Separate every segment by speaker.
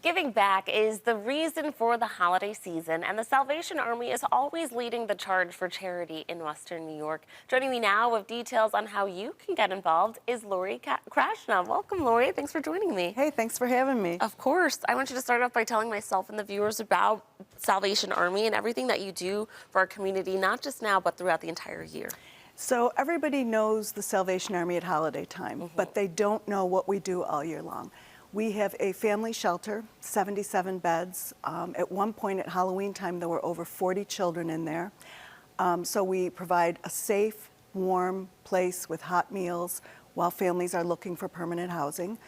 Speaker 1: Giving back is the reason for the holiday season, and the Salvation Army is always leading the charge for charity in Western New York. Joining me now with details on how you can get involved is Lori Krashna. Welcome, Lori. Thanks for joining me.
Speaker 2: Hey, thanks for having me.
Speaker 1: Of course. I want you to start off by telling myself and the viewers about Salvation Army and everything that you do for our community, not just now, but throughout the entire year.
Speaker 2: So everybody knows the Salvation Army at holiday time, but they don't know what we do all year long. We have a family shelter, 77 beds. At one point at Halloween time, there were over 40 children in there. So we provide a safe, warm place with hot meals while families are looking for permanent housing.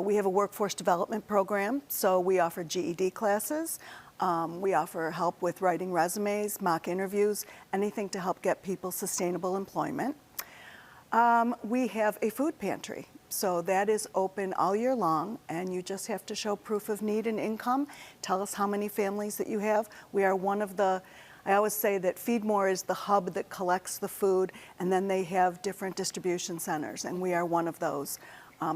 Speaker 2: We have a workforce development program, so we offer GED classes. We offer help with writing resumes, mock interviews, anything to help get people sustainable employment. We have a food pantry. So that is open all year long, and you just have to show proof of need and income. Tell us how many families that you have. We are one of the, I always say that Feed More is the hub that collects the food, and then they have different distribution centers, and we are one of those.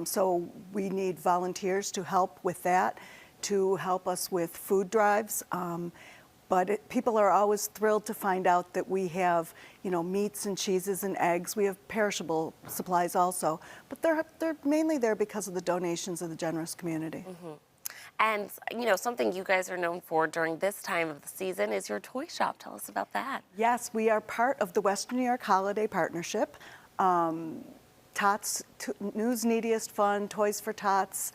Speaker 2: So we need volunteers to help with that, to help us with food drives. But people are always thrilled to find out that we have, meats and cheeses and eggs. We have perishable supplies also, but they're mainly there because of the donations of the generous community.
Speaker 1: And, something you guys are known for during this time of the season is your toy shop. Tell us about that.
Speaker 2: Yes, we are part of the Western New York Holiday Partnership. Tots, News Neediest Fund, Toys for Tots,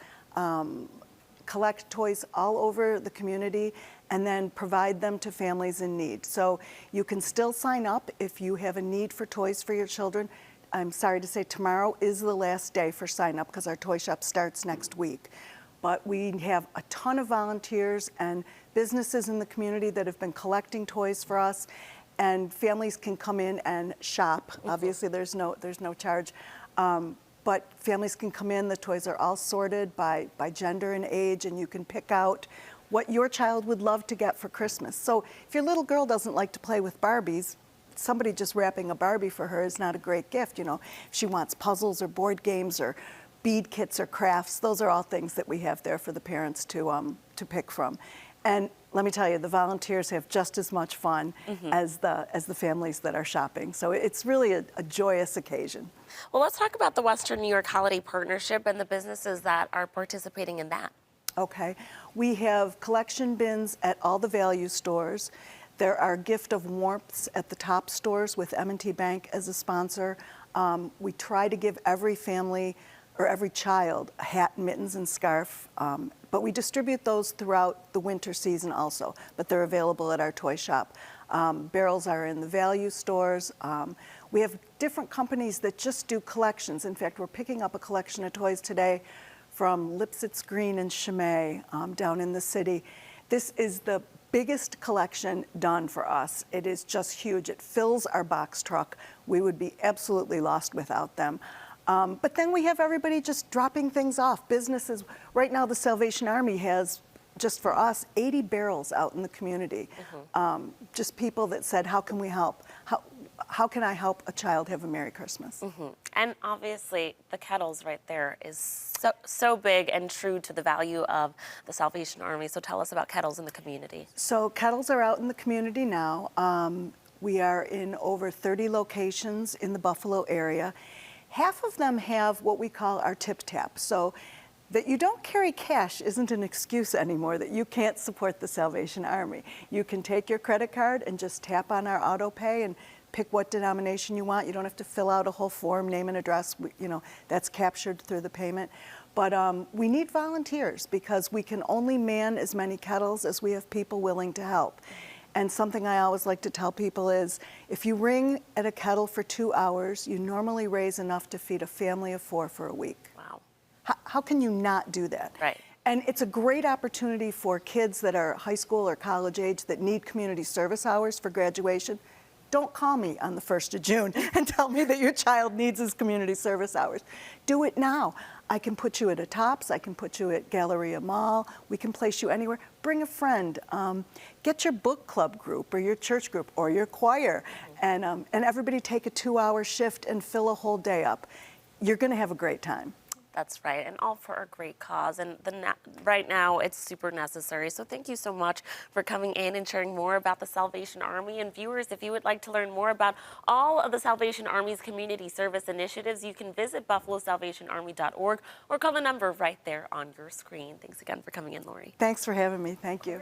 Speaker 2: collect toys all over the community and then provide them to families in need. So you can still sign up if you have a need for toys for your children. I'm sorry to say tomorrow is the last day for sign up because our toy shop starts next week. But we have a ton of volunteers and businesses in the community that have been collecting toys for us, and families can come in and shop. Obviously there's no charge. But families can come in, the toys are all sorted by gender and age, and you can pick out what your child would love to get for Christmas. So if your little girl doesn't like to play with Barbies, somebody just wrapping a Barbie for her is not a great gift. If she wants puzzles or board games or bead kits or crafts, those are all things that we have there for the parents to pick from. And let me tell you, the volunteers have just as much fun as the families that are shopping. So it's really a joyous occasion.
Speaker 1: Well, let's talk about the Western New York Holiday Partnership and the businesses that are participating in that.
Speaker 2: Okay. We have collection bins at all the value stores. There are Gift of Warmths at the top stores with M&T Bank as a sponsor. We try to give every family or every child a hat, mittens, and scarf. But we distribute those throughout the winter season also, but they're available at our toy shop. Barrels are in the value stores. We have different companies that just do collections. In fact, we're picking up a collection of toys today from Lipsitz Green and Shoppe down in the city. This is the biggest collection done for us. It is just huge. It fills our box truck. We would be absolutely lost without them. But then we have everybody just dropping things off. Businesses, right now the Salvation Army has, just for us, 80 barrels out in the community. Just people that said, how can we help? How can I help a child have a Merry Christmas?
Speaker 1: And obviously the kettles right there is so big and true to the value of the Salvation Army. So tell us about kettles in the community.
Speaker 2: So kettles are out in the community now. We are in over 30 locations in the Buffalo area. Half of them have what we call our tip tap. So that you don't carry cash isn't an excuse anymore that you can't support the Salvation Army. You can take your credit card and just tap on our auto pay and pick what denomination you want. You don't have to fill out a whole form, name and address, that's captured through the payment. But we need volunteers because we can only man as many kettles as we have people willing to help. And something I always like to tell people is, if you ring at a kettle for 2 hours, you normally raise enough to feed a family of 4 for a week.
Speaker 1: Wow.
Speaker 2: How can you not do that?
Speaker 1: Right.
Speaker 2: And it's a great opportunity for kids that are high school or college age that need community service hours for graduation. Don't call me on the 1st of June and tell me that your child needs his community service hours. Do it now. I can put you at a Tops, I can put you at Galleria Mall, we can place you anywhere. Bring a friend. Get your book club group or your church group or your choir, and everybody take a 2-hour shift and fill a whole day up. You're gonna have a great time.
Speaker 1: That's right, and all for a great cause. And right now, it's super necessary. So thank you so much for coming in and sharing more about the Salvation Army. And viewers, if you would like to learn more about all of the Salvation Army's community service initiatives, you can visit buffalosalvationarmy.org or call the number right there on your screen. Thanks again for coming in, Lori.
Speaker 2: Thanks for having me. Thank you.